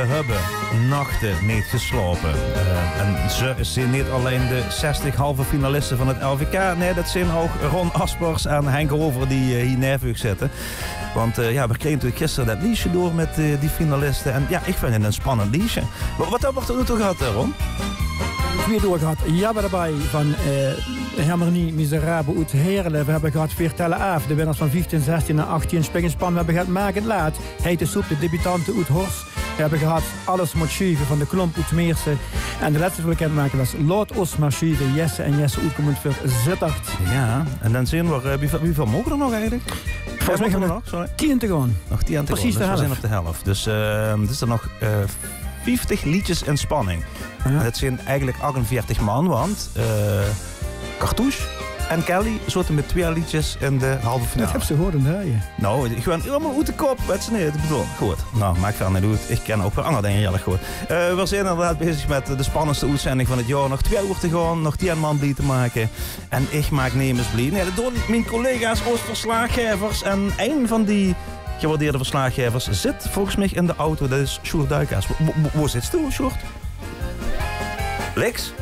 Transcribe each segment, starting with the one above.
hebben nachten niet geslapen. En ze zijn niet alleen de 60 halve finalisten van het LVK. Nee, dat zijn ook Ron Aspers en Henk Over die hier nerveus zitten. Want we kregen natuurlijk gisteren dat liedje door met die finalisten. En ja, ik vind het een spannend liedje. Wat hebben we tot nu toe gehad, Ron? Weer door gehad. Jabba erbij van Hermanie Miserabel uit Heerlen. We hebben gehad Veertelle Aaf, de winnaars van 15, 16 en 18 Spingespan. We hebben gehad Maak het Laat, Heet de Soep, de debutanten uit Horst. We hebben gehad Alles moet schuiven van de Klomp uit Meersen. En de laatste bekendmaken was Laat ons maar schuiven, Jesse en Jesse uitkomend voor Zittert. Ja, en dan zien we, hoeveel mogen er nog eigenlijk? Volgens mij gaan we nog 10 te gaan. Nog 10 te gaan, precies de helft. We zijn op de helft. Dus is er nog 50 liedjes in spanning. Ja. Dat zijn eigenlijk 48 man, want Cartouche en Kelly zitten met 2 liedjes in de halve finale. Dat heb ze gehoord, hè? Nou, ik ben helemaal uit de kop. Wat is niet? Ik bedoel, goed. Nou, maakt verder niet uit. Ik ken ook wel andere dingen heel erg goed. We zijn inderdaad bezig met de spannendste uitzending van het jaar. Nog 2 uur te gaan, nog 10 man blij te maken. En ik maak nemens blij. Nee, dat doen mijn collega's Oost-verslaggevers. En een van die gewaardeerde verslaggevers zit volgens mij in de auto. Dat is Sjoerd Duikaas. Waar zit je, Sjoerd? Links?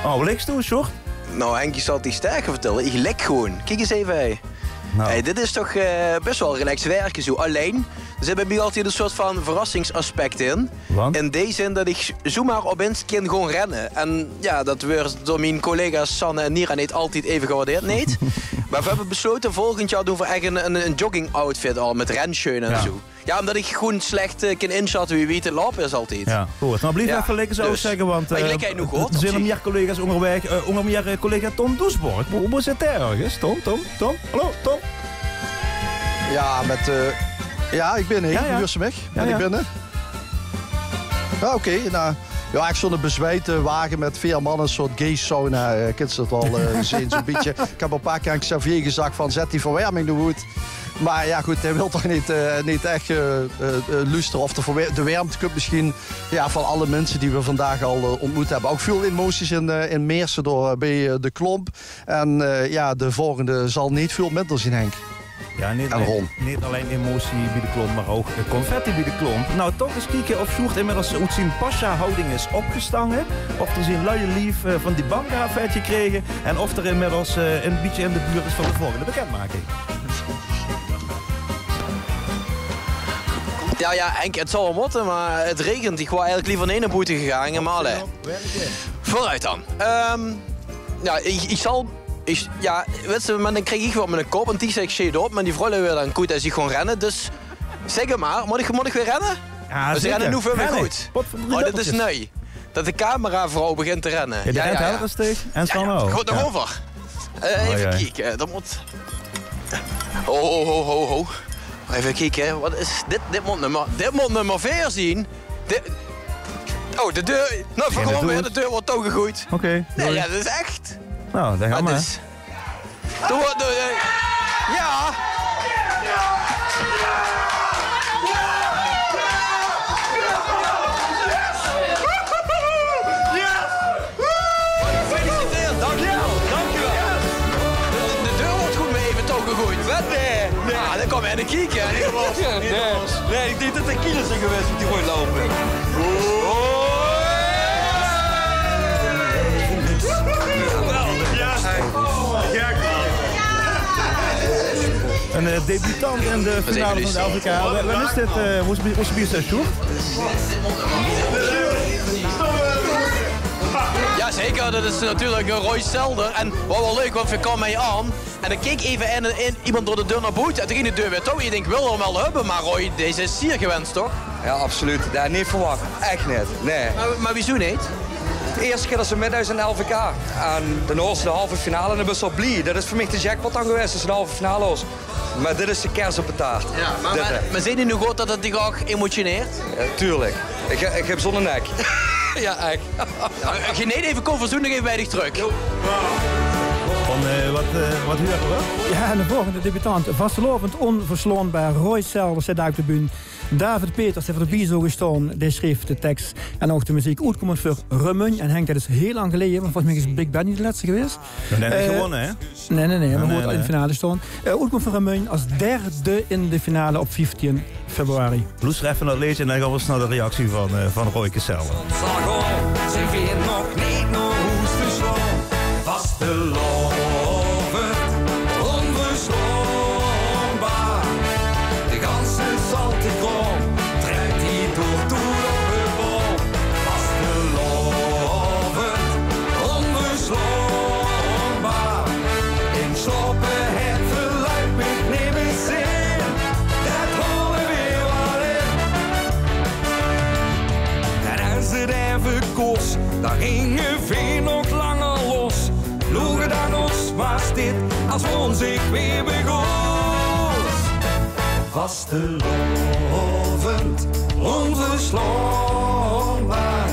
Oh, links toe, Sjoerd? Nou, Henkie zal het die sterker vertellen. Ik lek gewoon. Kijk eens even, hé. Nou. Hey, dit is toch best wel relaxed werken zo. Alleen, er zit bij mij altijd een soort van verrassingsaspect in. Want? In die zin dat ik zomaar opeens kan gewoon rennen. En ja, dat wordt door mijn collega's Sanne en Nira niet altijd even gewaardeerd, niet. Maar we hebben besloten volgend jaar doen we echt een jogging outfit al met renschoen en zo. Ja, omdat ik gewoon slecht kan inschatten wie weet het lopen is altijd. Ja, goed. Nou, blijf even lekker zo zeggen, want maar ik nog goed. Er zijn nog meer collega's onderweg. Onder meer collega Tom Doesborg. Hoe zit hij ergens? Tom? Hallo, Tom? Ja, ja, ik ben hier. Ja. Weg. Ben ik binnen? Ja, oké. Nou, ja, ik stond een bezweet wagen met 4 mannen, een soort gay sauna. Kent ze het al zien, zo'n beetje. Ik heb een paar keer aan Xavier gezegd van zet die verwarming nog goed. Maar ja goed, hij wil toch niet echt luisteren of de warmte misschien van alle mensen die we vandaag al ontmoet hebben. Ook veel emoties in Meersen door bij de Klomp. En de volgende zal niet veel minder zien, Henk. Ja, niet alleen emotie bij de Klomp, maar ook confetti bij de Klomp. Nou, toch eens kijken of Sjoerd inmiddels uit zijn pasja-houding is opgestangen. Of er zijn luie lief van die banka-vet gekregen. En of er inmiddels een beetje in de buurt is van de volgende bekendmaking. Ja, Henk, het zal wel motten, maar het regent. Ik wou eigenlijk liever naar een boete gegaan, maar allee. Vooruit dan. Ik zal... weet je, maar dan krijg ik wat met een kop en die zegt shit op, maar die vrouw weer dan goed en zich gewoon rennen. Dus zeg maar, moet ik weer rennen? Ja, ze rennen nu veel meer goed. Oh, dit is nieuw. Dat de cameravrouw begint te rennen. Je rent helder steeg en zo nou. Goed nog over. Even kijken, dat moet... Ho. Even kijken, wat is dit? Dit moet nummer 4 zien. Oh, de deur. Nou, gewoon weer, de deur wordt toegegooid. Oké. Nee, ja, dat is echt. Nou, daar gaan we. Ja. Gefeliciteerd, dankjewel. De deur wordt goed mee even toegegooid. Nee. Ja, dan kom je in de kieken. Nee, ik denk dat de kielers zijn geweest met die gooit lopen. Een debutant in de finale van de LVK. Wanneer is dit? Hoe is het, Sjoerd? Ja, zeker. Dat is natuurlijk Roy Selder. En wat wel leuk, want we kwamen mij aan. En dan keek even in iemand door de deur naar buiten. En toen ging de deur weer toe. Je denkt, wil hem wel hebben, maar Roy, deze is zeer gewenst, toch? Ja, absoluut. Daar niet verwacht. Echt niet. Nee. Maar wieso niet? De eerste keer dat ze met uit in de LVK. En dan hoort ze de halve finale en dan ben je zo blij. Dat is voor mij de jackpot dan geweest als ze de halve finale was. Maar dit is de kers op de taart. Ja, maar zijn jullie nu goed dat het die graag emotioneert? Ja, tuurlijk. Ik heb zo'n nek. Ja, echt. Geneed even kom verzoen nog even bij dich terug. wat huren we? Ja, en de volgende debutant. Vastelovend onverslaanbaar. Roy Selder zit uit de bühne. David Peters heeft erbij zo gestaan. Die schreef de tekst en ook de muziek. Uitkomt voor Remun. En Henk, dat is heel lang geleden. Want volgens mij is Big Ben niet de laatste geweest. Nee, niet gewonnen, hè? Nee. We moeten al in de finale staan. Uitkomt voor Remun als derde in de finale op 15 februari. Luister even naar het liedje en dan gaan we snel de reactie van Roy Selder. Zijn weer nog niet naar huis te slaan. Vastelovend, onverslaanbaar. De ganse zalte grond trekt die door op de boom. Vastelovend, onverslaanbaar. In sloppen het verluid ik neem eens in. Dat horen weer wat in. En als het even kost, daar gingen we nog langer los. Loegen dan ons was dit als ons zich weer begoos. Vastelovend, onverslaanbaar.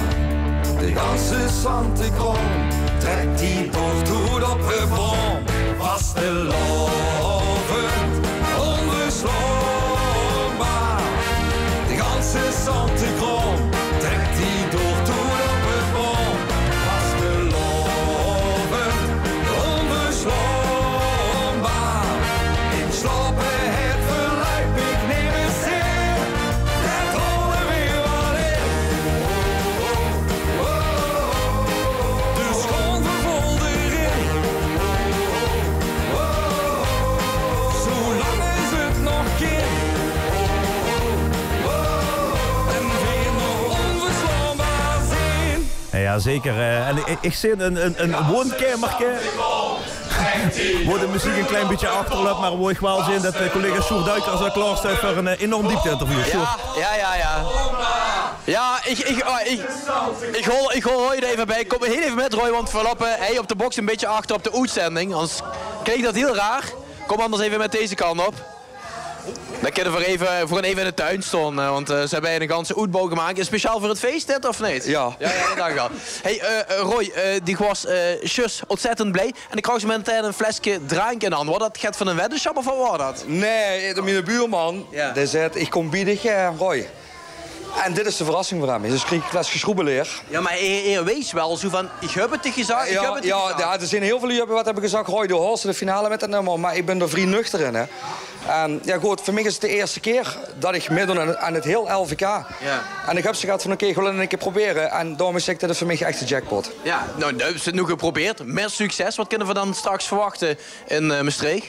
De ganse zantekroon trekt die dood op de boom. Vastelovend, onverslaanbaar. De ganse zantekroon trekt die dood op de boom. Ja, zeker. En ik zie een woonkamertje. Wordt de muziek een klein beetje achterloopt, maar mooi wel zien dat collega Sjoerd Duikers al klaar staat voor een enorm diepte-interview. Ja, ik hoor Roy er even bij. Kom heel even met Roy, want voorlopig hij op de box een beetje achter op de uitzending. Anders klinkt dat heel raar. Kom anders even met deze kant op. Dan kunnen we even in de tuin staan, want ze hebben een ganse uitbouw gemaakt. Speciaal voor het feest dit, of niet? Ja. Ja, dat dacht ik al. Hey, Roy, die was zus ontzettend blij. En ik kreeg ze meteen een flesje drank in aan. Wat dat gaat van een weddenschap of wat was dat? Nee, mijn buurman, die zei, ik kom bieden, Roy. En dit is de verrassing voor hem. Dus kreeg ik een flesje schroebeleer. Ja, maar hij wees wel zo van, ik heb het te gezegd, Ja, er zijn heel veel jullie wat hebben gezegd, Roy, de hoorste de finale met dat nummer. Maar ik ben er vrij nuchter in, hè. En ja goed, voor mij is het de eerste keer dat ik meedoen aan het heel LVK. Ja. En ik heb ze gehad van oké, gewoon een keer proberen. En daarom is dit voor mij echt de jackpot. Ja, nou, we hebben het nu geprobeerd. Met succes. Wat kunnen we dan straks verwachten in Maastricht?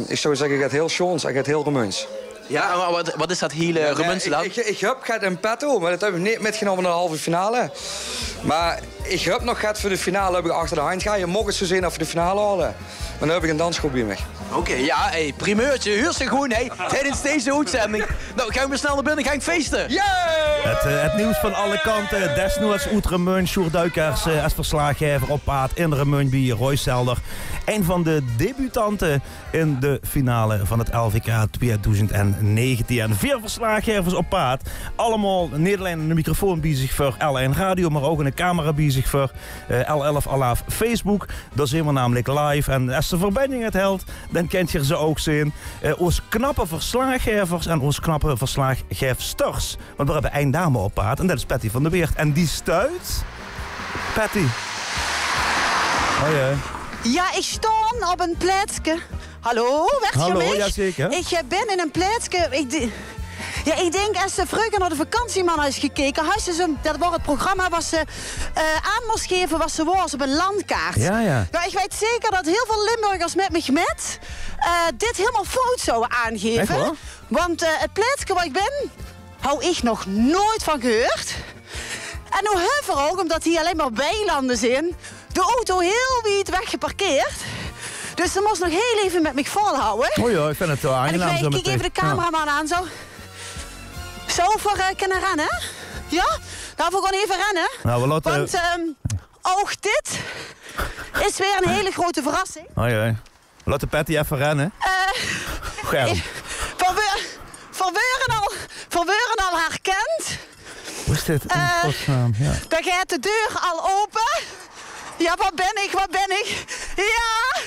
Ik zou zeggen, ik ga het heel Schoons en ik ga het heel Romeins. Ja, maar wat is dat hele Roemeense dan? Ik heb het in petto, maar dat heb ik niet metgenomen naar de halve finale. Maar ik heb nog gehad voor de finale, heb ik achter de hand gaan. Je mocht het zo zien of we de finale halen. Maar dan heb ik een dansgroep bij me. Oké, ja, hey, primeurtje, huur ze gewoon, hey, tijdens deze uitzending. Nou, gaan we snel naar binnen, gaan we feesten. Yeah! Het nieuws van alle kanten. Desnoods uit Remun, Sjoerd Duikers als verslaggever op paard in Remun bij Roy Selder. Een van de debutanten in de finale van het LVK 2019. 4 verslaggevers op paard. Allemaal niet alleen een microfoon bij zich voor L1 Radio, maar ook een camera bij zich voor L11 Alaaf Facebook. Daar zijn we namelijk live. En als de verbinding het helpt, dan kent je ze ook zien. Ons knappe verslaggevers en ons knappe verslaggevsters. Want we hebben één dame op paard en dat is Patty van der Weert. En die stuit... Patty. Oh ja. Ja, ik sta op een plaatsje. Hallo, werd je Hallo, mij? ja zeker. Ik ben in een plaatsje. Ik denk als ze vroeger naar de vakantieman is gekeken, dat was het programma was ze aan moest geven wat ze was op een landkaart. Ja. Nou, ik weet zeker dat heel veel Limburgers met me gemet dit helemaal fout zouden aangeven. Echt hoor? Want het plaatsje waar ik ben, hou ik nog nooit van gehoord. En nou heel ook, omdat hier alleen maar weilanden zijn, de auto heel wijd weggeparkeerd. Dus ze moest nog heel even met me volhouden. Oh ja, ik vind het wel aangenaam. En ik kijk even de cameraman aan zo. Zo voor kunnen rennen. Ja? Daarvoor gewoon even rennen. Nou, we laten... Want ook dit is weer een hele grote verrassing. Oh ja. We laten Patty even rennen. Van Weuren al herkend. Hoe is dit? Ja. Dan gaat de deur al open. Ja, waar ben ik? Ja,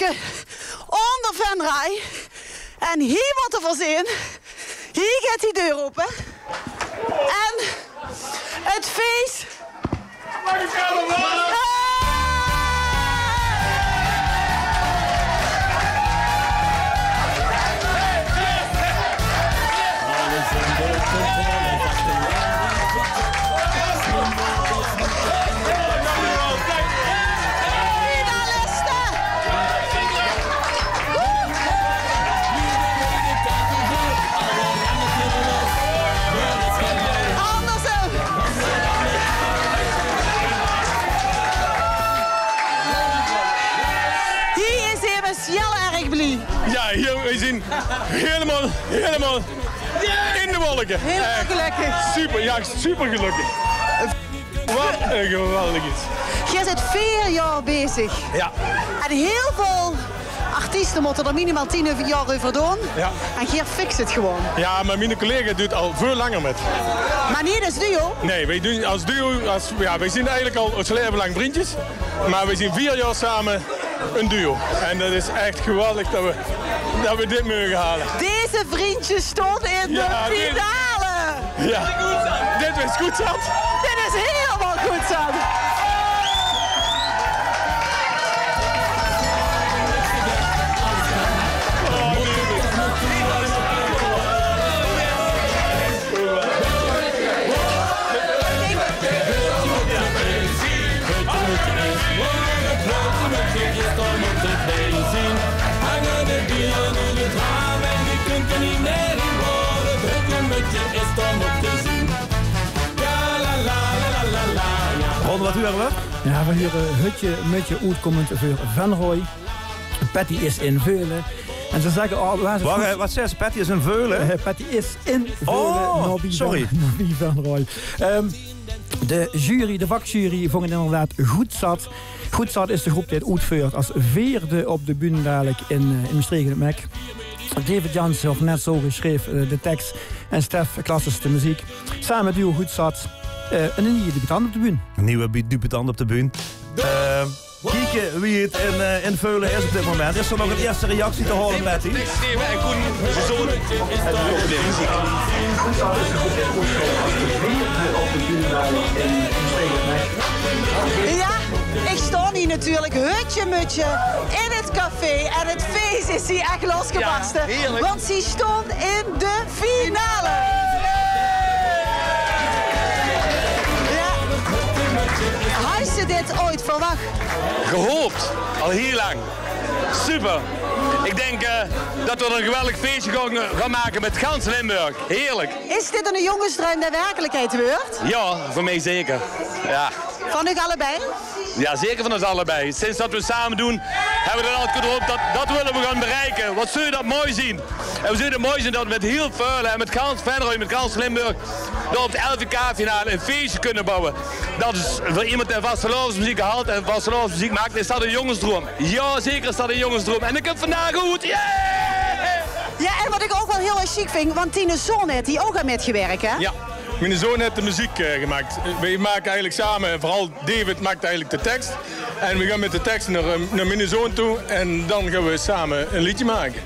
Leuke onder Venray. En hier wordt er voorzien. Hier gaat die deur open. En het feest... Ja, hier, we zien helemaal in de wolken. Heel gelukkig. Super, ja, super gelukkig. Wat een geweldig iets. Jij bent 4 jaar bezig. Ja. En heel veel artiesten moeten er minimaal 10 jaar over doen. Ja. En Geert fixt het gewoon. Ja, maar mijn collega doet al veel langer met. Maar niet als duo? Nee, wij doen als duo, wij zijn eigenlijk al ons leven lang vriendjes. Maar we zijn 4 jaar samen een duo. En dat is echt geweldig dat we dit mogen halen. Deze vriendjes stonden in de finale. Ja, dit is goed zat. Dit is helemaal goed zat. Wat huren we? Ja, we huren hutje, mutje, uitkomend voor Venray. Patty is in Veulen. En ze zeggen... Wat zegt ze? Patty is in Veulen? Patty is in Veulen. Sorry. Nobby Venray. De jury, de vakjury, vond het inderdaad goed zat. Goed zat is de groep die het uitvoert als 4e op de bühne dadelijk in Maastricht het Mek. David Jansen, of net zo geschreven, de tekst. En Stef Klasses de muziek. Samen met duo Goed zat. Een nieuwe debutant op de bühne. Een nieuwe debutant op de bühne. Kijken wie het in Veulen is op dit moment. Is er nog een eerste reactie te horen, Patty? Steven en Koen, zijn zoon. Ja, ik sta hier natuurlijk hutje mutje in het café en het feest is hier echt losgebarsten. Ja, want ze stond in de finale. Had ze dit ooit verwacht? Gehoopt, al heel lang. Super. Ik denk dat we er een geweldig feestje gaan maken met gans Limburg. Heerlijk. Is dit een jongensdroom de werkelijkheid wordt? Ja, voor mij zeker. Ja. Van u allebei? Ja, zeker van ons allebei. Sinds dat we het samen doen, hebben we er altijd gehoopt dat willen we gaan bereiken. Wat zul je dat mooi zien? En we zullen het mooi zien dat we met heel Veulen en met gans Venray, met gans Limburg, dat op de LVK-finale een feestje kunnen bouwen. Dat is voor iemand die vastelovensmuziek haalt en vastelovensmuziek maakt, is dat een jongensdroom. Ja, zeker is dat een jongensdroom. En ik heb vandaag goed. Yeah! Ja, en wat ik ook wel heel erg chic vind, want Tine Zoon heeft hier ook aan metgewerkt, hè? Ja. Mijn zoon heeft de muziek gemaakt. We maken eigenlijk samen, vooral David maakt eigenlijk de tekst. En we gaan met de tekst naar mijn zoon toe en dan gaan we samen een liedje maken.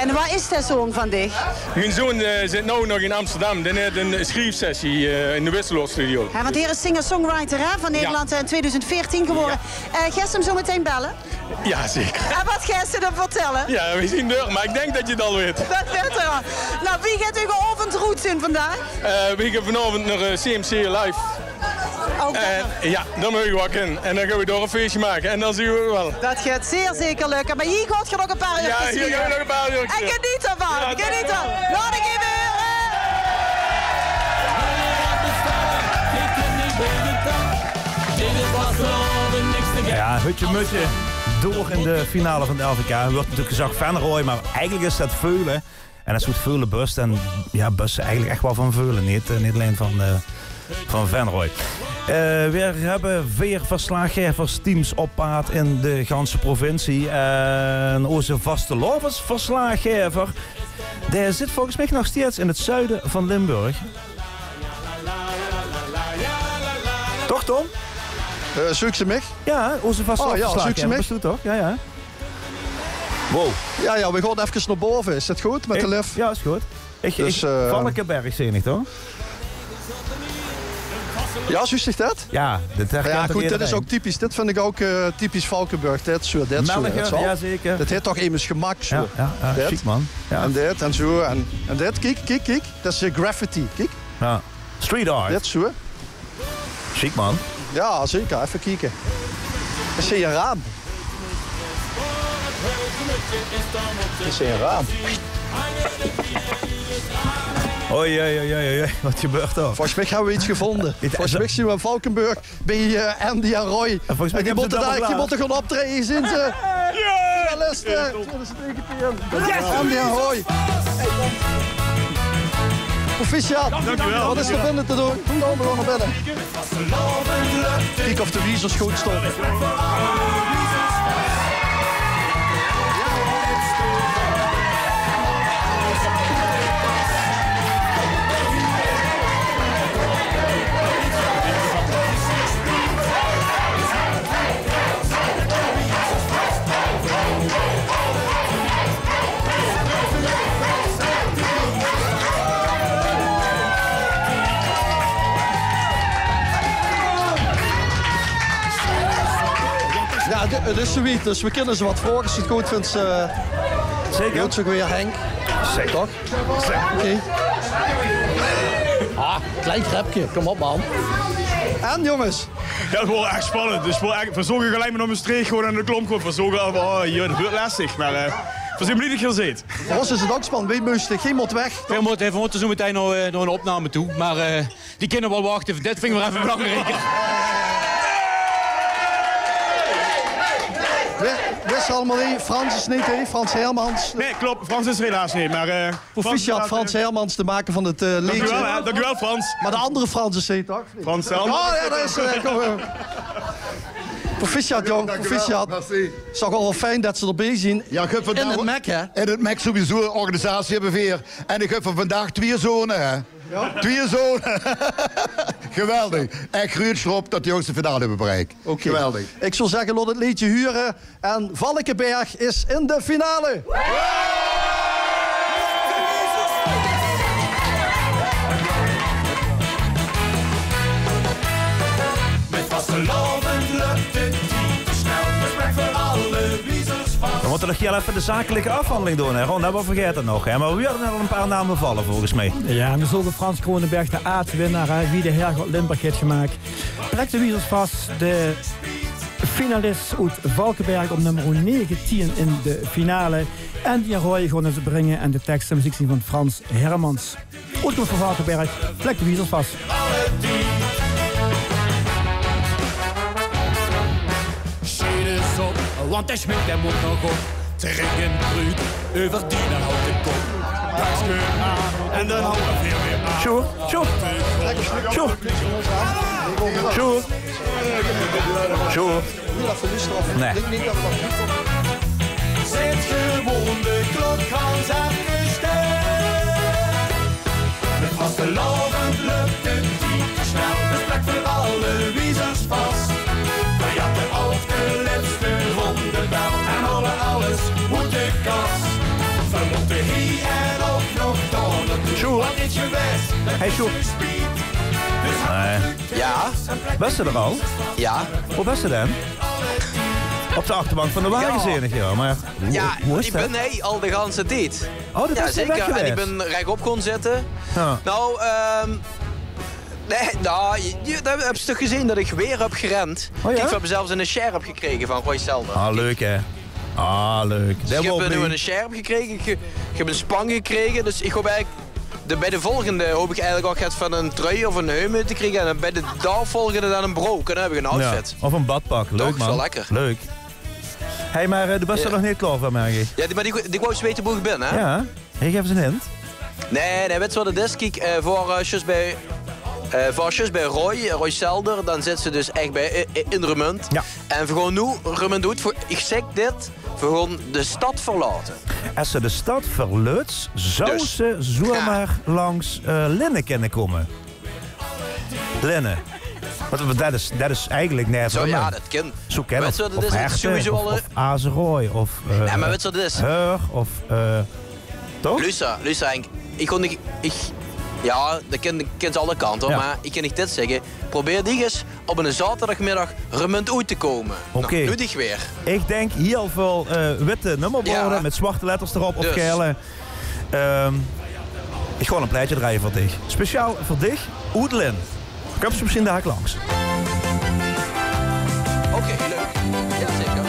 En waar is de zoon van dich? Mijn zoon zit nu nog in Amsterdam. Die heeft een schrijfsessie in de Wisseloord-studio. Ja, want hier is singer-songwriter van Nederland in 2014 geworden. Ja. Ga je hem zo meteen bellen? Ja, zeker. En wat ga je dan vertellen? Ja, we zien deur, maar ik denk dat je het al weet. Dat weet er al. Nou, wie gaat u geavondroet in vandaag? We gaan vanavond naar CMC Live. Ja, dan mogen we wat in. En dan gaan we door een feestje maken. En dan zien we wel. Dat gaat zeer zeker lukken. Maar hier gaat je nog een paar uur. Ja, hier gaan we nog een paar uur. En geniet ervan. Ja, geniet ervan. Laat ik even Ja, hutje mutje. Door in de finale van de LVK. Er wordt natuurlijk gezegd Venray, maar eigenlijk is dat Veulen. En dat is goed Veulen bust. En ja, bussen eigenlijk echt wel van Veulen. Niet alleen van Venray. We hebben 4 verslaggevers-teams op paard in de ganse provincie. En onze vastelovensverslaggever, die zit volgens mij nog steeds in het zuiden van Limburg. Toch, Tom? Zoek ze mij? Ja, onze vastelovensverslaggever. zoek ze mij? Toch? Ja, ja. Wow. Ja, we gaan even naar boven. Is dat goed met de lift? Ja, is goed. Valkenberg zenig, toch? Ja, zo is dat? Ja, goed, dit is ook typisch. Dit vind ik ook typisch Valkenburg. Dit zo. Ja, zeker. Dit heet toch immers gemak zo. Ja, chic man. Ja. En dit en zo. En dit, kijk. Dat is graffiti, kijk. Ja. Street art. Dit zo. Chic man. Ja, zeker. Even kijken. Dat is een raam. Dat is een raam. Oei, wat gebeurt er? Volgens mij hebben we iets gevonden. Volgens mij zien we in Valkenburg bij Andy en Roy. En die moeten gaan optreden, zien ze. Journalisten. Andy en Roy. Proficiat. Dankjewel. Wat is er binnen te doen? Kom dan, we gaan naar binnen. Kijk of de wiezers goed stonden. Ja, het is zoiets, dus we kunnen ze wat voor. Als je het goed vindt, zeker. Doet ze weer Henk. Zeker. Toch? Zeker. Oké. Klein grepje, kom op man. En jongens? Ja, het wordt echt spannend. Dus we zoeken gelijk maar naar mijn streek gewoon aan de klomp. We zoeken dat wordt lastig. Maar we zijn blij dat je er zit. Voor ons is het ook spannend. Wie moest geen moet weg? We moeten zo meteen nog een opname toe. Maar die kunnen wel wachten. Dit vinden we even belangrijker. Wist allemaal niet, Frans is niet, hè? Frans Hermans. Nee, klopt. Frans is er helaas niet, maar... Proficiat Frans Hermans te maken van het liedje. Dankjewel, Frans. Maar de andere Frans is het, toch? Frans Hermans. Oh ja, dat is proficiat, jong. Proficiat. Het is toch wel fijn dat ze erbij zien. Ja, ik heb vandaag... In het MEC, hè? In het MEC sowieso, een organisatie hebben we weer. En ik heb van vandaag 2 zonen, hè? Ja? 2 zonen. Geweldig. Echt grootschrop dat de jongste finale hebben bereikt. Okay. Geweldig. Ik zou zeggen, laat het liedje huren. En Valkenberg is in de finale. Met vastelovend lukt het niet te snel. Gesprek voor alle wiezers vast. We moeten nog heel even de zakelijke afhandeling doen, hè? Ron, we vergeten nog, hè? Maar we hadden er al een paar namen vallen, volgens mij. Ja, en de zulke Frans Kronenberg, de aardwinnaar, wie de Hergot Limburg heeft gemaakt. Plek de wiezers vast, de finalist uit Valkenberg op nummer 19 in de finale. En die Roy gaan ze brengen en de tekst en muziek zien van Frans Hermans. Uitkomst van Valkenberg, plek de wiezers vast. Is op, want hij schminkt en moet nog op. Tegen bruut, over die dan houdt de kop. Dakskeur aan en dan houdt er veel meer aan. Sjoe. Nee. Zet gewoon de klok gaan afgesteld. Met vastelovend lukt het niet te snel. Dus plek voor alle wiezers vast. We hadden ook de laatste ronde bel en hollen alles moet de kast. We moeten hier en ook nog door naartoe. Wat is je best? Hey, Sjoe. Ja. Was ze er al? Ja. Hoe was ze dan? Op de achterbank van de wagen zenig, ja. Maar hoe is ik dat? ben al de ganse tijd. Oh, dat is zeker. Weg en ik ben rechtop kon zitten. Ja. Nou, dat heb je toch gezien dat ik weer heb gerend. Oh, ja? Ik heb zelfs een share gekregen van Roy Selder. Ah, leuk hè. Ah, leuk. Dus ik heb nu een share gekregen. Ik heb een span gekregen. Dus ik hoop eigenlijk... bij de volgende hoop ik eigenlijk ook het van een trui of een heumen te krijgen. En bij de volgende dan een broek. En dan heb ik een outfit. Ja, of een badpak. Leuk, toch, man. Zo lekker. Leuk. Hé, maar de was er nog niet klaar van, merk ik. Ja, maar die wou eens weten hoe ik ben, hè? Ja. Hey, geef eens een hint. Nee, weet je wat het is? Kijk, voor bij Roy Selder, dan zit ze dus echt bij in Remund. Ja. En we gaan nu, Remund doet, ik zeg dit, we gaan de stad verlaten. Als ze de stad verluidt, zou Dus. ze zomaar langs Linnen kunnen komen. Linnen. Want dat is eigenlijk nergens. Zo ja, dat kind. Zo kennen weet je wat het of is? herten, Sowieso al... of azerooi, of... nee, maar weet je wat het is? Heur, of... toch? Luister, ja, dat kent alle kanten, maar ik kan niet dit zeggen. Probeer die eens op een zaterdagmiddag remunt uit te komen. Oké. Nou, doe die weer. Ik denk heel veel witte nummerborden met zwarte letters erop of gele. Ik ga een plaatje draaien voor dich. Speciaal voor dich, Oedelin. Kom ze misschien daar langs. Oké, leuk. Ja, zeker.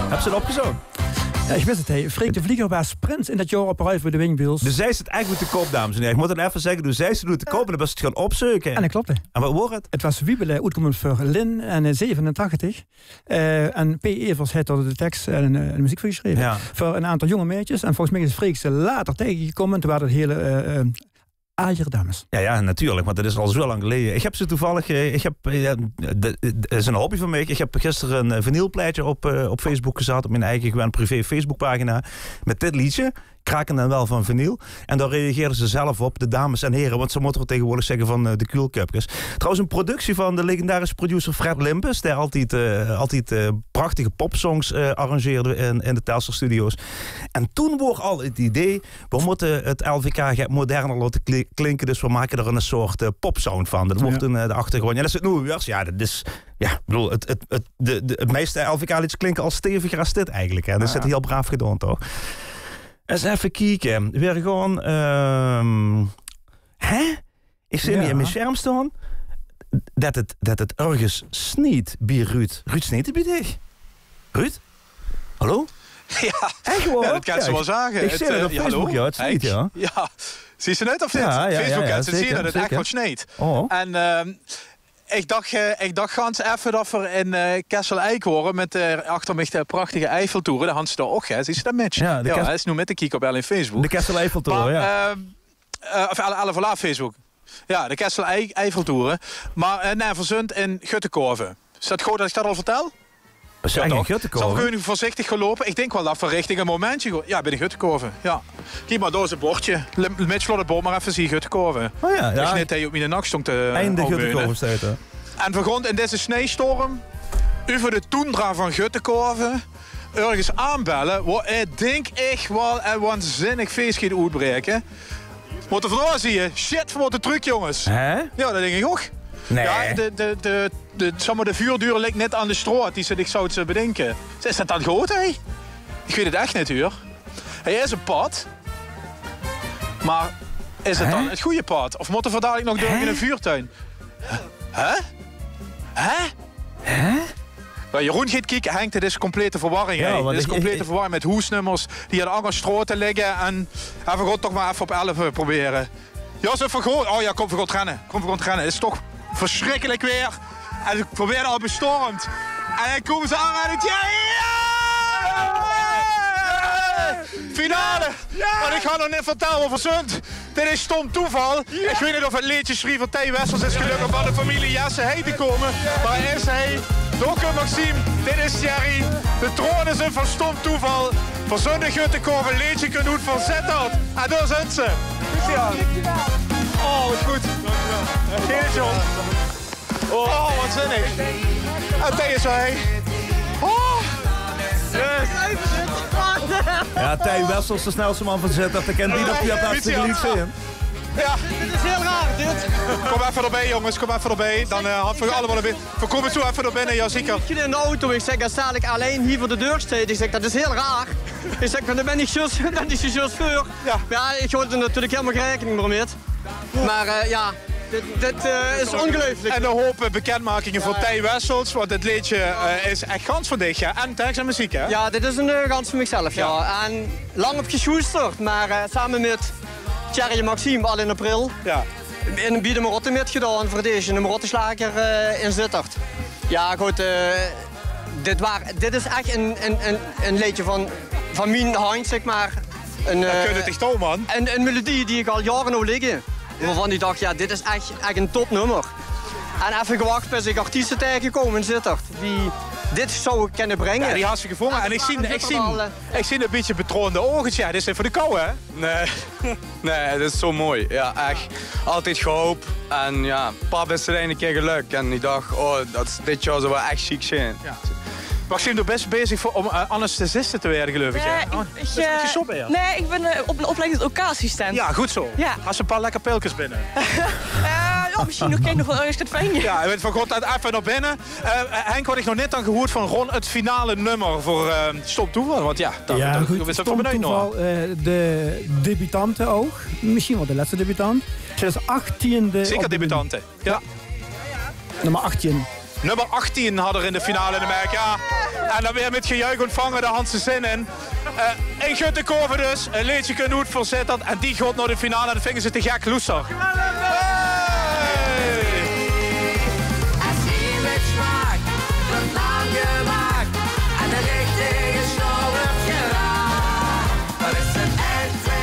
Heb ze het opgezocht? Ja, ik wist het, hey. Freek de Vlieger was sprint in dat jaar op rij voor de wingwheels. Dus zij is het eigenlijk te koop, dames en heren. Ik moet dan even zeggen, dus zij is het te koop en dan was het gaan opzoeken. En dat klopte. En wat wordt het? Het was Wiebelen, uitgekomen voor Lin en 87. En P. Evers heeft er de tekst en de muziek voor geschreven. Ja. Voor een aantal jonge meisjes. En volgens mij is Freek ze later tegengekomen. Toen waren het hele... dames. Ja, natuurlijk, want dat is al zo lang geleden. Ik heb ze toevallig, dat is een hobby van mij. Ik heb gisteren een vinylplaatje op Facebook gezet, op mijn eigen gewoon privé Facebookpagina, met dit liedje. Kraken dan wel van vinyl. En daar reageerden ze zelf op, de dames en heren. Want ze moeten tegenwoordig zeggen van de Kuulcupjes. Trouwens, een productie van de legendarische producer Fred Limpes. Die altijd prachtige popsongs arrangeerde in de Telstar Studios. En toen was al het idee, we moeten het LVK moderner laten klinken. Dus we maken er een soort popsound van. Dat wordt de achtergrond. En dat is het nu weer. Ja, dat is... Ja, ik bedoel, het meeste LVK-liedjes klinken al steviger als dit eigenlijk. Hè. Dat is het heel braaf gedaan, toch? Eens even kijken. Weer gewoon... Ik zie niet in mijn scherm staan dat het ergens sneed bij Ruud. Ruud sneed het bij dich? Ruud? Hallo? Ja, echt gewoon? Ja, dat kan ze wel zagen. Ik zie het op Facebook, hallo? het sneed, ja. Ja, zie je het of niet? Ja, Facebook, ja, ze zien dat het echt wat sneed. Oh. En... ik dacht gans even dat we in Kessel-Eik horen met achter mij de prachtige Eiffeltoren. De Hans daar ook, hè. Zie je dat match? Ja, hij is nu met de kiek op in Facebook. De Kessel-Eiffeltoren, ja. Of alle voilà Facebook. Ja, de Kessel-Eiffeltoren. Maar verzund in Guttekorven. Is dat goed dat ik dat al vertel? We zijn in Guttekorven. Zal ik nu voorzichtig gaan lopen? Ik denk wel dat we richting een momentje gaan. Ja, bij de Guttekorven. Ja. Kijk maar door zijn bordje. Met de boom maar even zien Guttekorven. Oh ja, ja. Ik net hij op mijn nacht stond te einde Guttekorven staat er. En we gaan in deze sneeuwstorm over de toendra van Guttekorven ergens aanbellen. Waar ik denk echt wel een waanzinnig feest gaat uitbreken. Wat er vandoor zie je? Shit, wat een truc, jongens. Hè? Ja, dat denk ik ook. Nee. Ja, de vuurduur ligt net aan de stroot die ze zich zouden bedenken. Is dat dan goed, hé? Ik weet het echt niet, hoor. Hij is een pad. Maar is het dan het goede pad? Of moeten we dadelijk nog door in een vuurtuin? Hè? Nou, Jeroen gaat kijken, Henk, dit is complete verwarring. Ja, dit is complete verwarring met hoesnummers die aan de stroten liggen. En we gaan toch maar even op 11 proberen. Jozef van Goot. Oh ja, kom, we gaan rennen. Het is toch verschrikkelijk weer. En ik probeer al bestormd. En dan komen ze aan en ja! Finale! Maar ik ga nog net vertellen over Zund. Dit is stom toeval. Ik weet niet of het liedje schreef van T. Wessels is gelukkig van de familie Jesse heen te komen. Maar is hij, Dokke Maxime, dit is Thierry. De troon is een van stom toeval. Voor Zund Guttekorven een liedje kunnen doen van Zettert. En daar zijn ze. Oh, wat goed. Geert John. Oh, wat zinnig. En tegen zij. Oh. Yes. Ja, Tij Wessels, de snelste man van Zettert. Ik ken die dat je dat niet zien. Ja. Dit is heel raar, dit. Kom even erbij, jongens. Kom even erbij. Dan hadden we allemaal erbij. We komen zo even er binnen, ja zeker. Ik zit in de auto. Ik zeg, dan sta ik alleen hier voor de deur staan. Ik zeg, dat is heel raar. Ik zeg, dan ben ik de chauffeur. Ja, ik hoorde er natuurlijk helemaal geen rekening meer mee. Maar ja, dit is ongelooflijk. En de hoop bekendmakingen voor Tij Wessels. Want dit liedje is echt gans van dich, ja. En tekst en muziek, hè? Ja, dit is een gans van mezelf, ja. En lang op geschoesterd, maar samen met Thierry en Maxime al in april. Ja. In een bieden Marotte met gedaan voor deze een Marottenslager in Zittert. Ja, goed, dit is echt een liedje van mijn hand, zeg maar. Dat kun je toch toch, man? Een melodie die ik al jaren al liggen. Waarvan ik dacht, ja, dit is echt een topnummer. En even gewacht ben ik artiesten tegengekomen in Zittert die dit zou kunnen brengen. Ja, die had ze gevonden. En ik zie een beetje betroonde ogen. Ja, dit is voor de kou, hè? Nee, dit is zo mooi. Ja, echt. Altijd gehoopt. En ja, pap is er een keer geluk. En ik dacht, oh, dit jaar zou wel echt chic zijn. Ja. Maxime, je bent best bezig om anesthesiste te worden, geloof ik. Nee, ik ben op een opleiding tot OK-assistent. Ja, goed zo. Ja. Als een paar lekker pilkers binnen. Misschien nog wel ergens het fijnje. Ja, je bent van God uit even naar binnen. Henk, had ik nog net aan gehoord van Ron het finale nummer voor Stop Toeval. Want ja, dat is ook Stop Toeval, de debutanten ook. Misschien wel de laatste debutant. Ze is 18e. Zeker debutanten. Ja. Nummer 18. Nummer 18 hadden er in de finale in de merk, ja. En dan weer met gejuich ontvangen de Hanse zin in. In Guttekorven dus, een liedje kunnen doen voor Zittert. En die gaat naar de finale en dan vingen ze te gek loeser.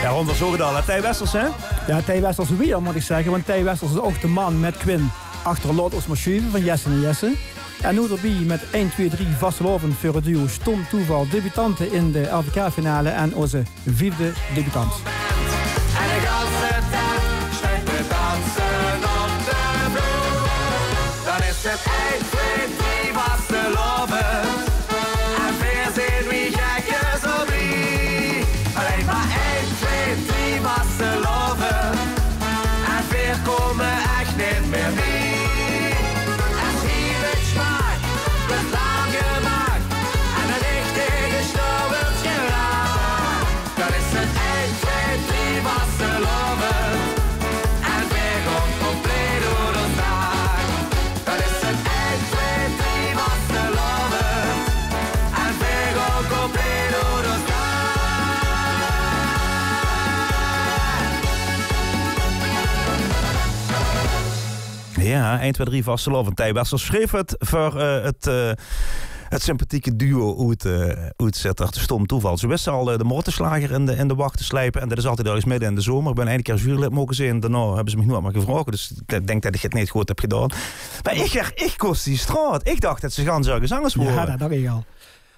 Ja, Ron, dat is ook gedaan. Tij Wessels, hè? Ja, Tij Wessels weer, moet ik zeggen. Want Tij Wessels is ook de man met Quinn achter Lot Osmar Schuven van Jesse en Jesse. En nu erbij met 1, 2, 3 vastelovend voor het duo Stom Toeval. Debutanten in de LVK-finale en onze 4e debutant. En de ganse dag steekt we dansen op de vloer. Dan is het 1, 2, 3 vastelovend. En weer zien wie gekjes op wie. Alleen maar 1, 2, 3 vastelovend. En weer komen echt niet meer wie. En weer komt compleet door de dag. Dat is het 1, Ja, 1, 2, 3 vasteloven van Thij Wessels schreef het voor het sympathieke duo uitzetter te stom toeval. Ze wisten al de motorslager in de wacht te slijpen. En dat is altijd al eens midden in de zomer. Ik ben een keer jurylid mogen zijn. Daarna hebben ze me nooit meer gevraagd. Dus ik denk dat ik het niet goed heb gedaan. Maar ik kost die straat. Ik dacht dat ze gaan zo gezangers worden. Ja, dat dacht ik al.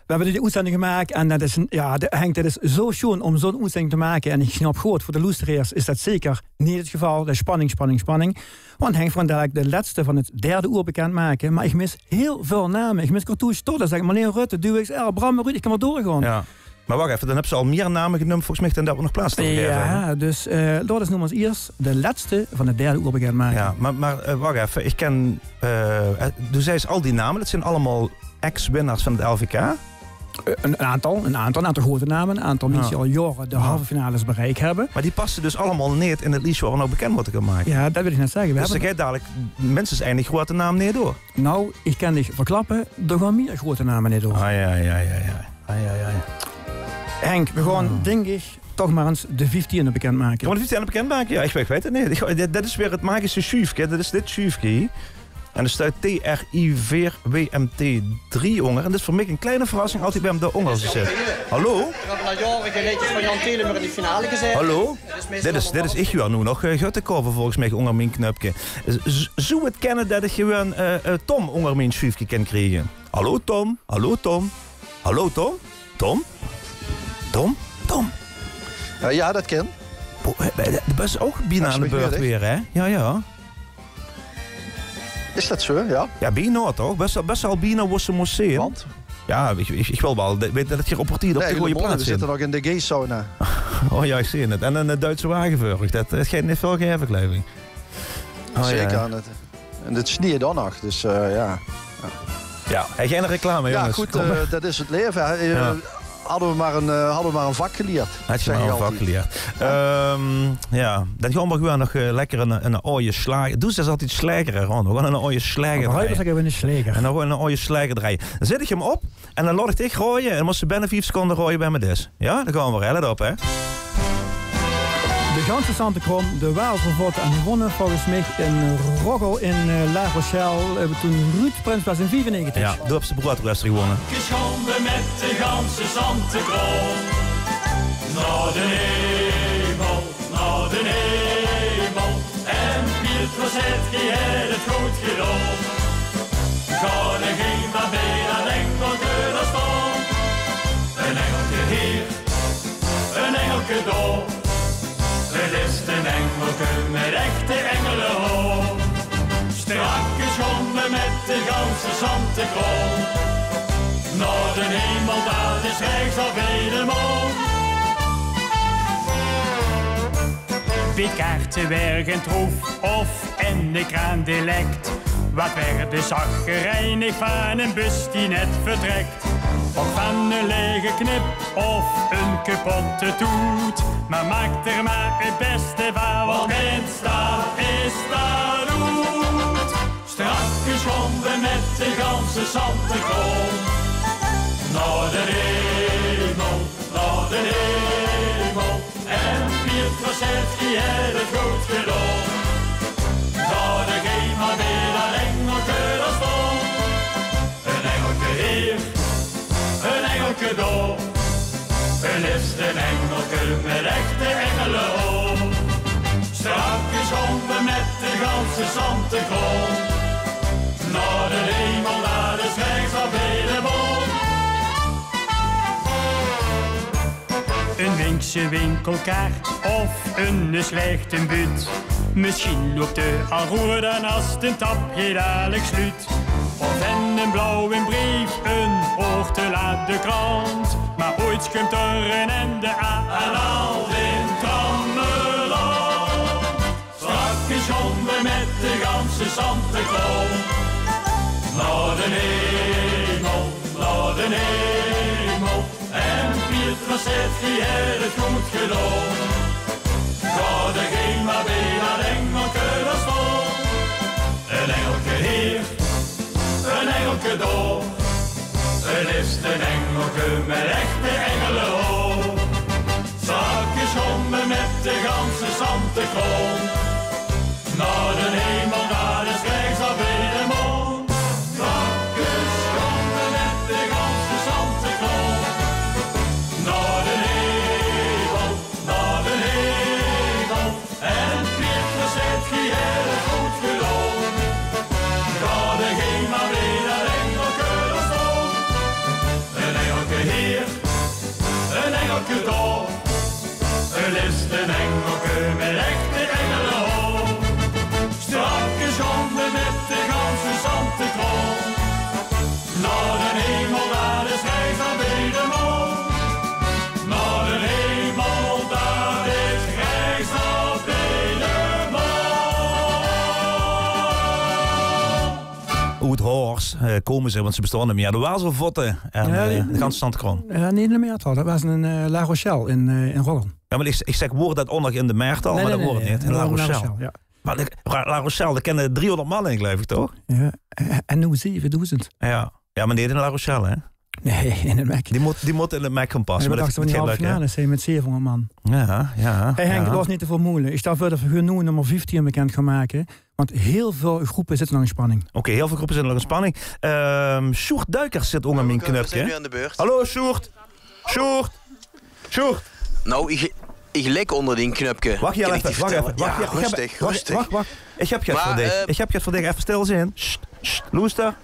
We hebben die uitzending gemaakt en dat is, Henk, dat is zo schoon om zo'n uitzending te maken. En ik snap goed, voor de luisteraars is dat zeker niet het geval. Dat is spanning. Want Henk vond dat ik de laatste van het 3e uur bekend maken. Maar ik mis heel veel namen. Ik mis Cartouche Todd, dan zeg ik Marleen Rutte, DuXL, Bram Ruud, ik kan maar doorgaan. Ja. Maar wacht even, dan hebben ze al meer namen genoemd volgens mij dan dat we nog plaats te geven. Ja, dus dat is noem ons eerst de laatste van het 3e uur bekend maken. Ja, maar wacht even, ik ken, dus zei al die namen, dat zijn allemaal ex-winnaars van het LVK. Een aantal grote namen, een aantal mensen die al jaren de halve finales bereikt hebben. Maar die passen dus allemaal niet in het liedje waar we nou bekend moeten gaan maken. Ja, dat wil ik net zeggen. Dus dan ga je dadelijk mensen eindig grote naam niet door. Nou, ik kan dich verklappen, er gaan meer grote namen niet door. Ja. Henk, we gaan denk ik toch maar eens de 15e bekendmaken. Gaan we de 15e bekendmaken? Ja, ik weet het niet. Dat is weer het magische schuifje. Dat is dit schuifje. En er staat TRIVWMT3 Onger. En dat is voor mij een kleine verrassing altijd bij hem de Ongers zit. Hallo? We hebben na jaren geleden van Jan Telemer in de finale gezet. Hallo? Dit is ik gewoon nu nog te kopen volgens mij onder mijn knupje. Zou het kennen dat ik gewoon Tom onder mijn schuifje kan krijgen? Hallo Tom? Hallo Tom? Hallo Tom? Tom? Tom? Tom? Ja, dat ken. De bus is ook bijna aan de beurt weer, hè? Ja. Is dat zo, ja? Ja, bijna toch? Best al bijna wat ze moest zien. Want? Ja, ik wil wel weten dat je op partij op de goede plaats zit. We zitten nog in de gay-sauna. Oh ja, ik zie het. En een Duitse wagenvurg. Dat geeft niet veel geverkleving. Zeker aan het. En het sneeuwt dan nog, dus ja. Ja, geen reclame, jongens. Ja, goed, dat is het leven. Hadden we maar een vak geleerd. Had je maar een vak geleerd. Ja, dan gaan we gewoon nog lekker een ooie slager. Doe ze altijd slager rond. We gaan een ooie slager draaien. zeggen we een slager. En dan gewoon een ooie slager draaien. Dan zet ik hem op en dan laat ik gooien. En dan moest ze binnen 5 seconden gooien bij mijn dis. Ja, dan gaan we er. Let op, hè. De ganse Santekrom, de Waal vervoten en gewonnen volgens mij in Roggel in La Rochelle. Toen Ruud Prins was in 94. Ja, door op zijn broodrester gewonnen. Geschonden met de ganse Santekrom. Naar de hemel, naar de hemel. En Piet was het, die had het goed gedaan. Ga er geen maar bij, dat engelke daar stond. Een engelke hier, een engelke door. Het is een engelke met echte engelenhoofd. Strak geschonden met de ganse Santekrom. Naar de hemel, daar is rechts al bij de mond. Bikaarten werden troef of in de kraandilect. Wat werden zaggerijnig van een bus die net vertrekt. Of van een lege knip of een kapotte toet. Maar maak er maar het beste van, want in staat is dat goed. Strak geschonden met de ganse Santekrom. Naar de hemel, naar de hemel. En Piet was het, die had het goed gedaan. Ga er geen maar bij, dat engelke daar stond. Een engelke hier, een engelke door. Een is een engelke met echte engelenhoofd. Strak geschonden met de ganse Santekrom. Naar de hemel, naar de rechts al bij de mond. Een winkse winkelkaart of een slechte buut. Misschien loopt de al roer dan als de tapje dadelijk sluit. Of en een blauwe brief, een oog te laat de krant. Maar ooit komt er een ende aan al in Trammeland. Strak geschonden met de ganse Santekrom. Naar de hemel, naar de hemel. En Piet was het, die had het goed gedaan. Ga er geen maar bij, dat engelke daar stond. Een engelke hier, een engelke door. Het is een engelke met echte engelenhoofd. Strak geschonden met de ganse Santekrom. Naar de hemel, daar is rechts oors komen ze, want ze bestonden meer. De Wazelvotten en de ganse Standkron. Niet in de Meertal, dat was in La Rochelle in Rotterdam. Ja, maar ik zeg woord dat ondag in de Meertal, maar dat wordt niet. In La Rochelle. Ja. Maar La Rochelle, daar kennen 300 man in, geloof ik, toch? Ja, en nu 7000. Ja, maar niet in La Rochelle, hè? Nee, in het Mac. Die moet in het Mac gaan passen. Maar dat is toch niet half finale zijn met 700 man. Ja. Hey Henk, dat was niet te vermoeilijk. Ik sta verder genoeg nummer 15 bekend gaan maken. Want heel veel groepen zitten nog in spanning. Oké, heel veel groepen zitten nog in spanning. Sjoerd Duikers zit onder mijn knupje. We zijn nu aan de beurt. Hallo Sjoerd. Sjoerd. Nou, ik lik onder die knupje. Wacht even. Rustig. Wacht. Ik heb het voor dich. Ik heb het voor dich. Even stil zijn. Loester.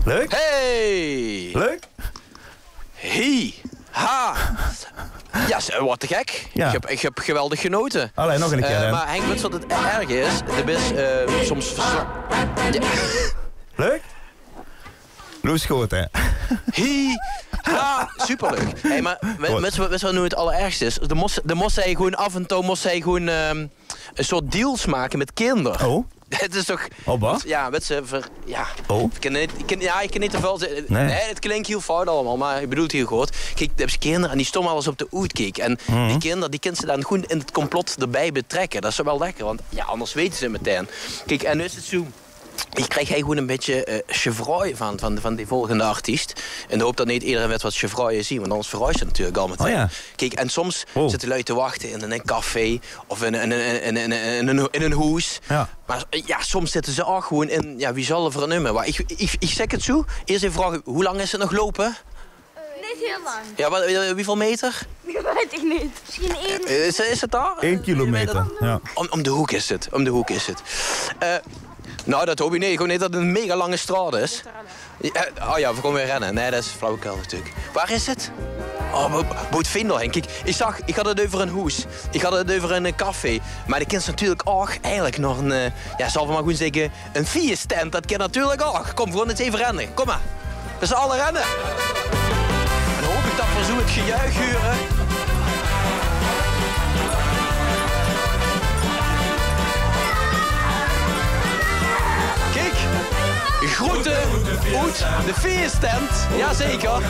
Leuk? Hey! Leuk? Ja, wat te gek. Ja. Ik heb geweldig genoten. Allee, nog een keer. Maar Henk, weet je wat het erg is? Er is soms... Leuk? Loes goed, hè? Superleuk. Hey, maar weet je wat nu het allerergste is? De moest hij gewoon af en toe een soort deals maken met kinderen. Oh? Het is toch... Oh, wat? Ja, weet je... Oh? Ik kan niet te veel zeggen. Nee, het klinkt heel fout allemaal, maar ik bedoel het heel goed. Kijk, er zijn kinderen en die stonden alles op de uitkijk. En die kinderen, die kunnen ze dan gewoon in het complot erbij betrekken. Dat is wel lekker, want ja, anders weten ze meteen. Kijk, en nu is het zo... Ik krijg gewoon een beetje chevroi van die volgende artiest. In de hoop dat niet iedereen weet wat chevroi is, want anders verhuist het natuurlijk al meteen. Oh ja. Kijk, en soms zitten lui te wachten in een café of in een huis. Ja. Maar ja, soms zitten ze ook gewoon in, ja, wie zal er voor een nummer? Maar ik zeg het zo, eerst even vragen, hoe lang is het nog lopen? Niet heel lang. Ja, hoeveel meter? Dat weet ik niet. Misschien 1. Is het daar? 1 kilometer. Ja. Om de hoek is het. Nou, dat hoop ik niet. Gewoon niet dat het een mega lange straat is. Oh ja, we komen weer rennen. Nee, dat is flauwekul natuurlijk. Waar is het? Oh, Boot Vindel, Henk. Ik had het over een hoes. Ik had het over een café. Maar die kent natuurlijk ook eigenlijk nog een... zal we maar gewoon zeggen, een vierstand. Dat kent natuurlijk ook. Kom, gewoon eens even rennen. Kom maar. Dus alle rennen. En dan hoop ik dat we zo het gejuich huren. Groeten uit de feesttent. Jazeker.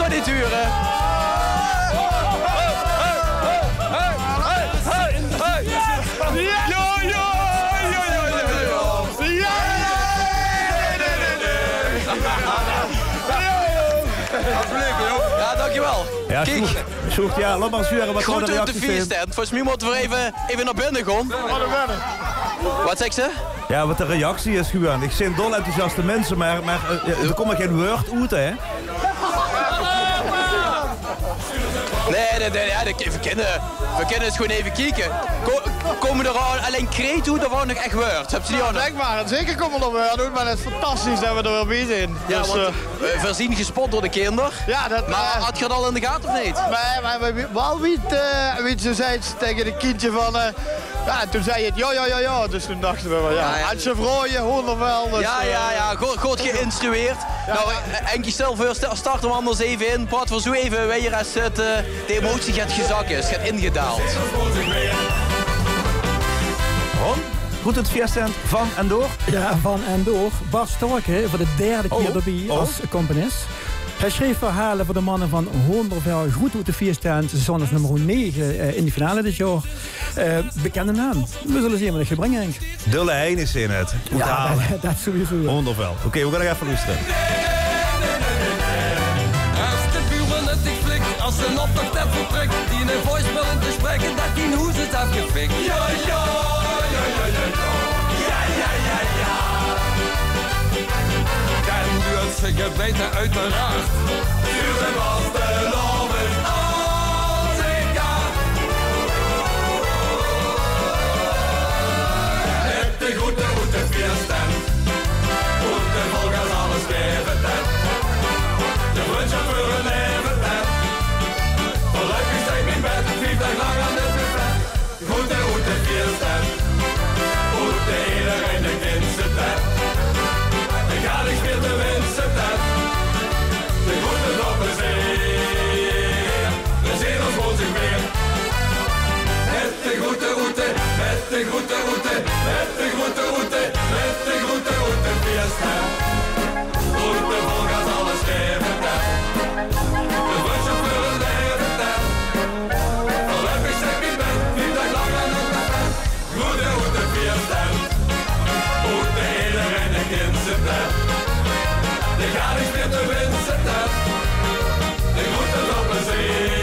Niet huren. Ja, dankjewel. Ja, kijk. Sjoerd, ja, laat maar zuren wat goed de reacties op de vierstand. Volgens mij moeten we even naar binnen gaan. Wat zegt ze? Ja, wat de reactie is gewoon. Ik zie dol enthousiaste mensen, maar er komt geen woord uit, hè? Nee, we kunnen het gewoon even kijken. Komen er al alleen kreet toe, dat waren nog echt woord. Heb je die al? Denk maar, zeker komen er woord uit, maar het is fantastisch dat we er wel bij zijn. Ja, dus, voorzien gespot door de kinderen. Ja, maar had je het al in de gaten of niet? Nee, maar wel weet ze zei tegen de kindje van... ja, toen zei het ja. Dus toen dachten we wel, als je vrooien, hoor wel. Dus, ja, goed geïnstrueerd. Ja, nou, Enkie, stel voor, start hem anders even in. Praat voor zo even weer als de emotie gaat gezakken is, gaat ingedaald. Ron, goed het vierstand van en door? Ja, van en door. Bart Storken voor de derde keer erbij als componist. Hij schreef verhalen voor de mannen van Hoorndervel, goed uit de vierstand. Zondag nummer 9 in de finale dit jaar. Bekende naam. We zullen zien wat ik ga brengen, Henk. Dulle Heijn is in het. Ja, dat sowieso. Hoorndervel. Oké, we gaan even luisteren. Als de buurman het ik flik, als een optocht heb vertrekt, die in een voicemail in te spreken, dat die hoes het afgefikt. Ja. Dan duurt zich beter uiteraard. Duurt was de loven als ik ga. Het de de groete, route, met de groete, route, met de groete, route, fiesta. Route vol gas, alles geven dat. De buschauffeur leven dat. Gelukkig zeg ik ben, 4 dagen lang aan het pad. Groete, route, fiesta. Route, iedereen de kindse dat. De gaat niet meer te winsten dat. De groete op een zee.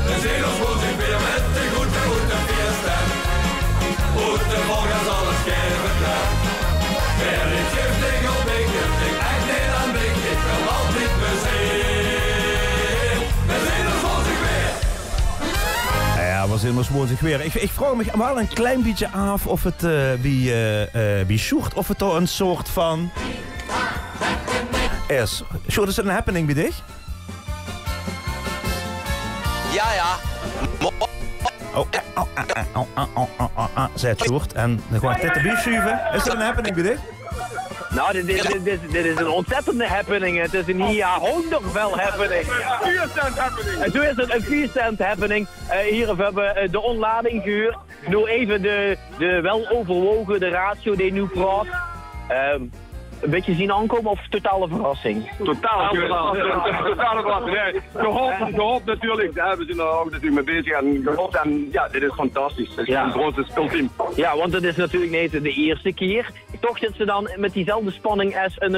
De zegels voelt zich weer met de groete, route, fiesta. Route vol gas, alles geven dat. Wer niet geeft tegen op ik, ik echt niet aan blik, ik wil altijd muziek. De zegels voelt zich weer. Ja, was in ons zich weer. Ik vraag me wel een klein beetje af of het bij Sjoerd, of het toch een soort van is. Sjoerd, is het een happening bij dich? Ja. Zet Sjoerd. En dan gewoon dit erbij schuiven. Is er een happening bij dich? Nou, dit is een ontzettende happening. Het is een jaarhonderdvel happening. 4 cent happening. En toen is het een 4 cent happening. Hier hebben we de onlading gehuurd. Nu even de wel overwogen, de ratio die nu praat. Een beetje zien aankomen of totale verrassing? Totale verrassing. Nee, gehoopt natuurlijk. We zijn er ook natuurlijk mee bezig en gehoopt. En ja, dit is fantastisch. Het is een grote speelteam. Ja, want het is natuurlijk niet de eerste keer. Toch zit ze dan met diezelfde spanning als een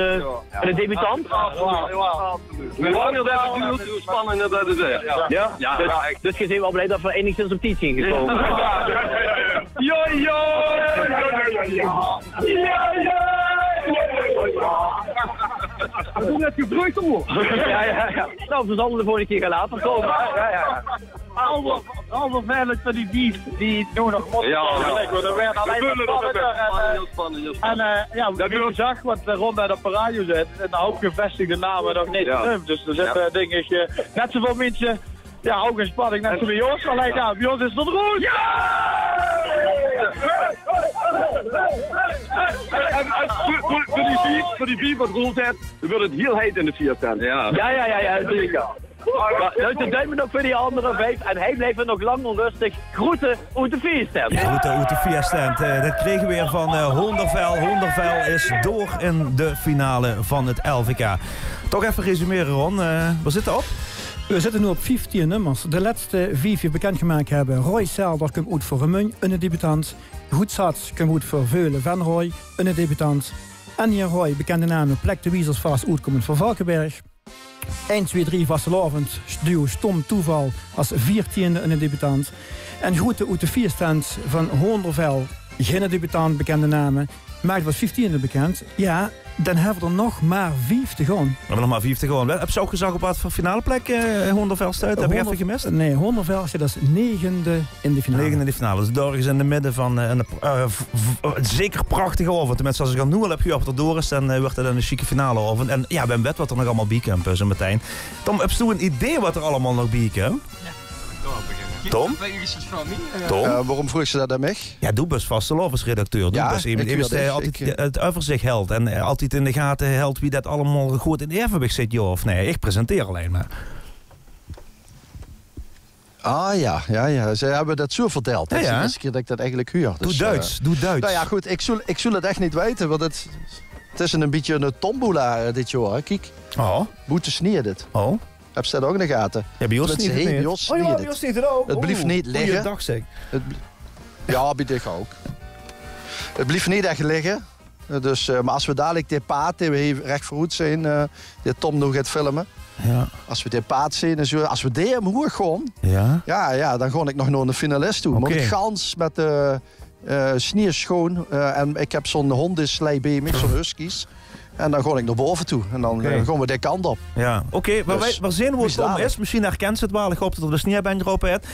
debutant? Ja, absoluut. Hoe langer dat het duurt, hoe spannender dat het is. Ja? Dus je bent wel blij dat we enigszins op 10 zijn gekomen. We doen net gebruikt om. Ja. Nou, we zullen de volgende keer gaan laten komen. Ja. Al vervelend voor die dief die doen nog wat. Ja, dat werd alleen maar heel spannend. En ja, we zag wat rond bij de parade zit. En een hoop gevestigde namen nog niet genoemd. Dus er zitten denk ik net zoveel mensen. Ja, ook een spanning net zo bij ons. Alleen ja, bij ons is het rood. Ja! Voor die vier wat rood heeft, dan wordt het heel heet in de 4 tent. Ja, zeker. Dus de duimen nog voor die andere 5 en hij blijft er nog lang onrustig. Groeten uit de 4 tent. Ja, groeten uit de 4 tent. Dat kregen we weer van Hondervel. Hondervel is door in de finale van het LVK. Toch even resumeren, Ron. Waar zit het op? We zitten nu op 15 nummers. De laatste 4 die bekendgemaakt hebben. Roy Selder komt uit voor Remun, een debutant. Goedzats komt uit voor Veulen van Roy, een debutant. Anja Roy, bekende namen, plek de Wiezers vast uitkomend voor Valkenberg. 1, 2, 3 vastelovend, duo Stom Toeval als 14e een debutant. En groeten uit de 4 stand van Hoondervel, geen debutant, bekende namen. Maakt was 15e bekend. Ja, dan hebben we er nog maar 5 te gaan. We hebben nog maar 5 te gaan. Heb je ook gezag op wat voor finale plek Hondervel staat? Heb ik even gemist? Nee, Hondervel zit als 9e in de finale. 9e in de finale. Dus daar is in de midden van een zeker prachtige avond. Tenminste, als ik al nu al heb gehoord dat er door is, dan wordt het een chique finale avond. En ja, ben wet wat er nog allemaal bijkampen zo meteen. Tom, heb je een idee wat er allemaal nog bijkampen? Ja. Tom? Tom? Waarom vroeg ze dat aan mij? Ja, doe best vastelovensredacteur. Doe best iemand die altijd het overzicht houdt. En altijd in de gaten houdt wie dat allemaal goed in evenwicht zit, joh. Of nee, ik presenteer alleen maar. Ah ja. Ze hebben dat zo verteld. Dat is de eerste keer dat ik dat eigenlijk huur. Dus, doe Duits. Nou ja, goed. Ik zul het echt niet weten. Want het is een beetje een tombola dit jaar. Kijk. Oh. Boete sneer dit. Oh. Heb ze dat ook in de gaten? Ja, bij ons niet. Bij ons niet het ook. Het blieft niet liggen. Goeiedag zeg. Ja, bij dich ook. Het blieft niet echt liggen. Dus, maar als we dadelijk de paard die we recht vooruit zijn, die Tom nog gaat filmen. Ja. Als we de paard zien en zo, als we die hem hoog gaan, ja, dan ga ik nog naar een finalist toe. Maar de gans met de sneeuw schoon en ik heb zo'n hondenslij bij me, zo'n huskies. En dan ga ik naar boven toe. En dan gaan we de kant op. Ja, waar zijn we Tom is? Misschien herkent ze het wel. Ik hoop dat er de sneeuwband erop heeft.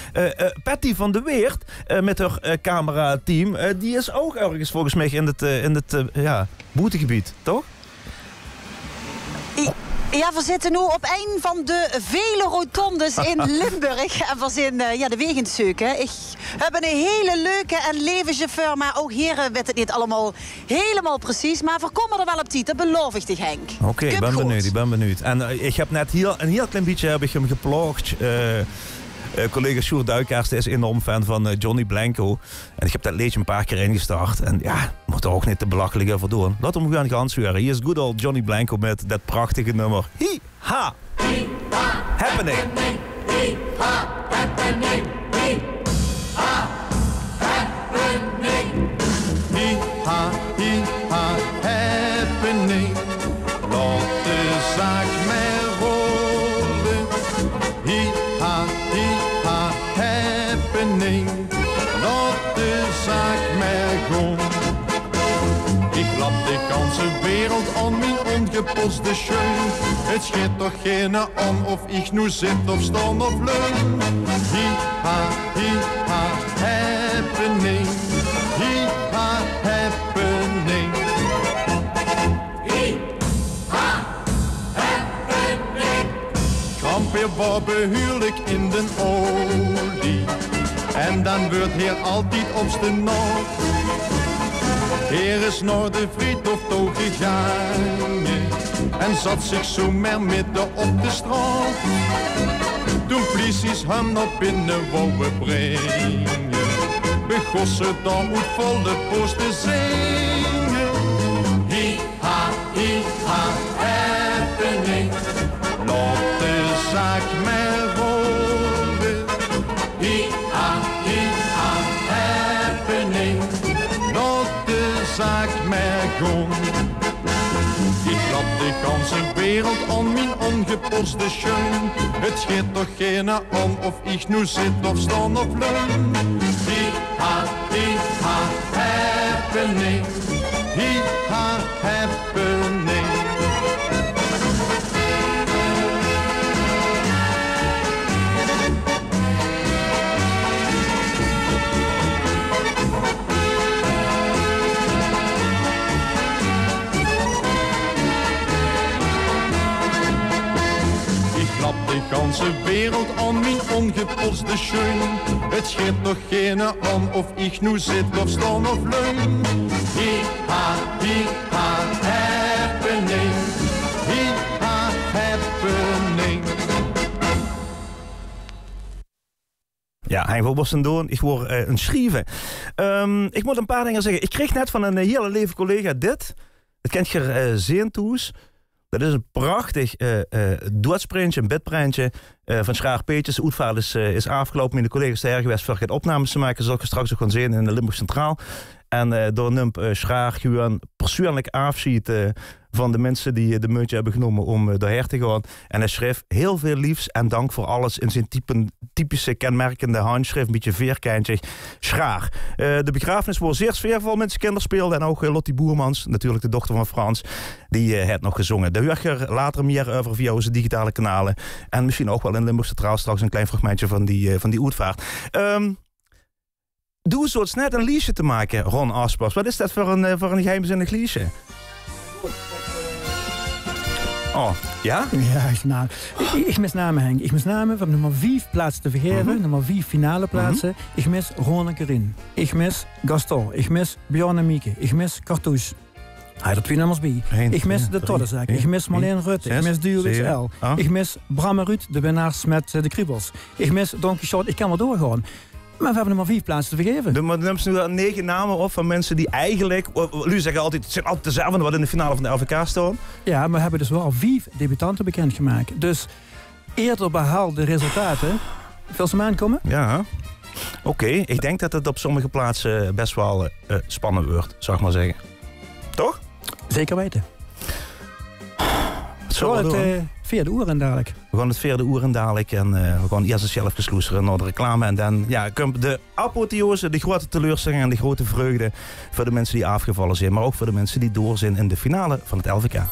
Patty van de Weert met haar camerateam. Die is ook ergens volgens mij in het boetegebied, toch? Ja, we zitten nu op een van de vele rotondes in Limburg. En we zijn de wegen te zoeken. Ik heb een hele leuke en leuke chauffeur. Maar ook heren weten het niet allemaal helemaal precies. Maar we komen er wel op tijd, dat beloof ik tegen Henk. Oké, ik ben benieuwd. En ik heb net een heel klein beetje heb ik hem geplogd. Collega Sjoerd Duikerst is enorm fan van Johnny Blanco. En ik heb dat liedje een paar keer ingestart. En ja, moet er ook niet te belachelijk over doen. Laten we hem gaan zweren. Hier is good old Johnny Blanco met dat prachtige nummer. Hi-ha! Hi-ha! Happening! Hi-ha! Happening! Hi-ha! Happening! Hi-ha, hi-ha, happening. Laat de zaak maar rollen. Hi-ha, hi-ha, happening. Laat de zaak maar gaan. Ik lap de ganze wereld aan mijn ongeposte schoen. Het scheelt toch geen aan of ik nu zit of staan of leun. Hi-ha, hi-ha, happening. Hi-ha, happening. Hi-ha, happening. Krampje was behuurlijk in den olie. En dan wordt hier altijd op de nacht. Hier is naar de friedhof toegegaan en zat zich zo maar midden op de straat. Toen polities hem naar binnen wouden brengen, begon ze dan uit volle post te zingen. Hi-ha, hi-ha, happening. Laat de zaak maar rollen. Hi-ha, hi-ha, happening. Laat de zaak maar gaan. Ik klap de ganse wereld aan mijn ongeposte schoen. Het scheelt toch geen aan of ik nu zit of staan of leun. Hi-ha, hi-ha, happening. Hi-ha, happening. De ganse wereld aan mijn ongeposte schoen. Het scheelt nog geen aan of ik nu zit of staan of leun. Hi-ha, hi-ha, happening. Hi-ha, happening. Ja, hij wil bos en doen. Ik word een schrijven. Ik moet een paar dingen zeggen. Ik kreeg net van een hele lieve collega dit. Het kent je Zeentoes. Dat is een prachtig doodsprintje, een bedprintje van Schaar Peetjes. De uitvaart is afgelopen. Mijn collega's zijn geweest voor het opnames te maken. Zoals je straks ook gaan zien in de Limburg Centraal. En door Nump Schaar gewoon persoonlijk afschiet van de mensen die de muntje hebben genomen om doorheen te gaan. En hij schreef heel veel liefs en dank voor alles in zijn typische kenmerkende handschrift. Een beetje veerkantje. Schaar. De begrafenis was zeer sfeervol met zijn kinderen speelden. En ook Lottie Boermans, natuurlijk de dochter van Frans, die het nog gezongen. Daar hoor je later meer over via onze digitale kanalen. En misschien ook wel in Limburg Centraal straks een klein fragmentje van die uitvaart. Doe eens wat net een liedje te maken, Ron Aspers. Wat is dat voor een geheimzinnig liedje? Oh, ja? Ja, ik mis namen, Henk. Ik mis namen van nummer 5 plaatsen te vergeven. Nummer 5 finale plaatsen. Ik mis Ron en Karin. Ik mis Gaston. Ik mis Bjorn en Mieke. Ik mis Cartouche. Hij er 2 nummers bij. Ik mis de Todderzaak. Ik mis Marleen Rutte. Ik mis Duo XL. Ik mis Bram en Ruud, de winnaars met de kriebels. Ik mis Don Quixote. Ik kan wel doorgaan. Maar we hebben er maar 4 plaatsen te vergeven. Maar dan hebben ze nu 9 namen op van mensen die eigenlijk... Jullie zeggen altijd, het zijn altijd dezelfde wat in de finale van de LVK staan. Ja, maar we hebben dus wel 5 debutanten bekendgemaakt. Dus eerder behaalde resultaten... Veel ze aankomen? Ja. Oké, ik denk dat het op sommige plaatsen best wel spannend wordt, zou ik maar zeggen. Toch? Zeker weten. Zo het via de uren dadelijk. We gaan het via de uren dadelijk en we gaan eerst zelf gesloesteren naar de reclame. En dan komt de apotheose, de grote teleurstelling en de grote vreugde voor de mensen die afgevallen zijn. Maar ook voor de mensen die door zijn in de finale van het LVK.